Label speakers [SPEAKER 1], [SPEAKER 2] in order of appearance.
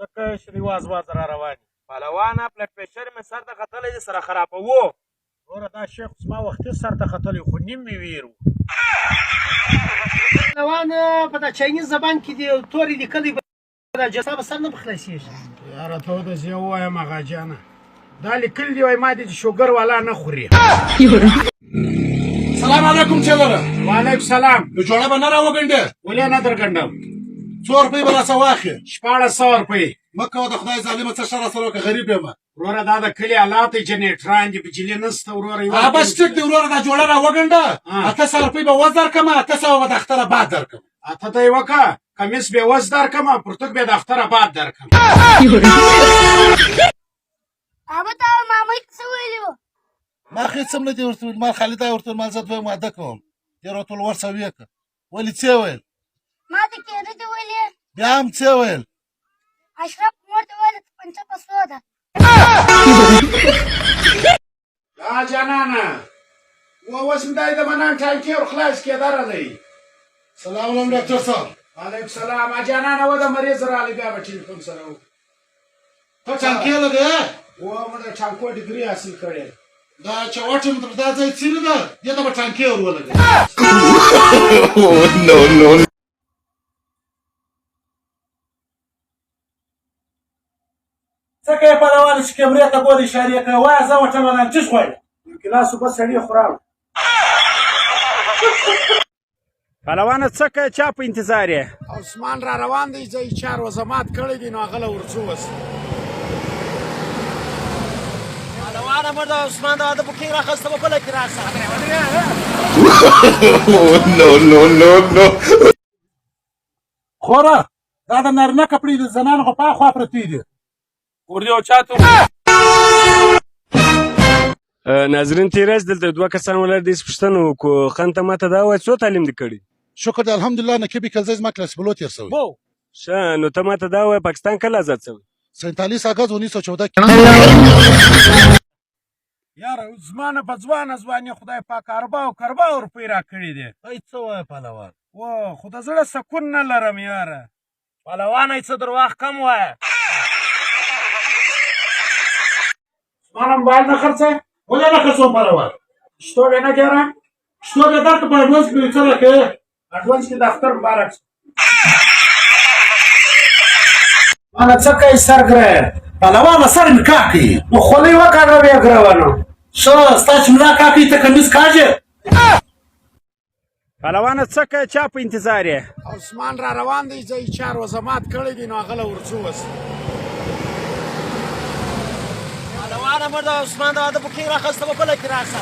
[SPEAKER 1] ځکه چې رواز واز را روان دي پهلوانه بلډ پرېشر مې سر ته ختلی دی سره خرابوو وروره دا شیخ زما وختي سر ته ختلی خو نیم مې ویر و
[SPEAKER 2] پهلوان په دا چاینیز زبان کې دي تورې لیکلی دا جسا به سر نه به خلاصېږي
[SPEAKER 1] یاره ته وداسې یې ووایم اغا جانه دا لیکلي دي وایي ما دي چې شوګر والا نه خوري
[SPEAKER 3] سلام علیکم چلره
[SPEAKER 1] وعلیکم سلام
[SPEAKER 3] نو جوړه به نه راوګنډې
[SPEAKER 1] ولې نه درګنډم
[SPEAKER 3] 100 روپۍ به راسه واخلې
[SPEAKER 1] 1600 روپۍ
[SPEAKER 3] مه کوه د خدای ظالمه څه شر راسره وکړه غریب یم
[SPEAKER 1] وروره دا د کلي حالات دی جنریټران دي بجلي نسته وروره
[SPEAKER 3] بس ټیک دی وروره دا جوړه راوګنډه 800 روپۍ به وز درکړم 800 به د اختره بعد درکړم
[SPEAKER 1] اته ته یې وکړه کمیس بې وز درکړم پرتوګ بې د اختره بعد درکړم
[SPEAKER 4] هغه ته مامای څه ویلي وو
[SPEAKER 3] ما خې څه نه دي ورته ویل ما خالد ورته ویل ما زه دویم واده کوم دې راته ویل ورسه ویې کړه ولې څه ویل
[SPEAKER 4] ما ته کېده دې ویلې
[SPEAKER 3] بیا هم څه ویل
[SPEAKER 4] اشرف مور ته ویل پنځه په سوه ده
[SPEAKER 1] دا جانانه اوس مې دا د منان ټانکې ور خلاص کېداره دی
[SPEAKER 3] سلام علیکم ډاکټر صاحب
[SPEAKER 1] وعلیکم سلام جانانه و د مریض راغلی بیا به ټلیفون سره وکړو
[SPEAKER 3] ته ټانکې لګې
[SPEAKER 1] و مې د ټانکو ډګري حاصل کړی
[SPEAKER 3] دا چوټ مې دا ځای څیرې ده دې ته به ټانکې ور ولګې
[SPEAKER 1] څنګه یې پهلوان چې کیمرې ته ګورې اشارې کوه وایه زه وټمه نانچه خوړم یو ګیلاس اوبه سړي خوراوه پهلوانه څه کوې چا په انتظار یې عثمان را روان دی ځای چار وزمات کړی دی نو هغه له ورځو اوس پهلوانه موږ د عثمان د واده بوکینګ راخسته په بله کې راسه خوره دا د نارینه کپړې د زنانو خو پاخوا پرتې دي ورې او چاته ناظرین تیرز دلته دوه کسان ولر دې پوښتنه وکړو خان ته ماته دا وایي څو تعلیم دې کړی
[SPEAKER 3] شکر دی الحمدلله نقیب کلزی زما کلاس بلو تېر شوی
[SPEAKER 1] ښه نو ته ماته دا وایي پاکستان کله آزاد شوی
[SPEAKER 3] 47 اگست 1914
[SPEAKER 1] یاره زما نه په ځوانه ځواني خدای پاک اربا روپۍ راکړي دي
[SPEAKER 3] ای څه وایه پهلوان
[SPEAKER 1] و خو د زړه سکون نه لرم یاره پهلوانه څه درواغ کم وایه زما موبایل نه خرڅه
[SPEAKER 3] ولې نه خرڅوم پهلوان
[SPEAKER 1] شتو یې نه ګیره
[SPEAKER 3] شتو دې درکړه په اډوانس کې مې څه راکړې
[SPEAKER 1] اډوانس کې د اختر مبارک مانا څه کوي سرګره
[SPEAKER 3] پهلوان سر مې کاکي
[SPEAKER 1] نو خولۍ وکاږه بیا ګرونو
[SPEAKER 3] ښه ستا چې ملا کاکي ته کمیس کاږې
[SPEAKER 1] پهلوانه څه کوې چا په انتظار یې عثمان را روان دی ځای چار وزمات کړی دی نو هغه له ورځو اوس پهلوانه موږ د عثمان د واده بوکینګ راخسته په بله کې راسه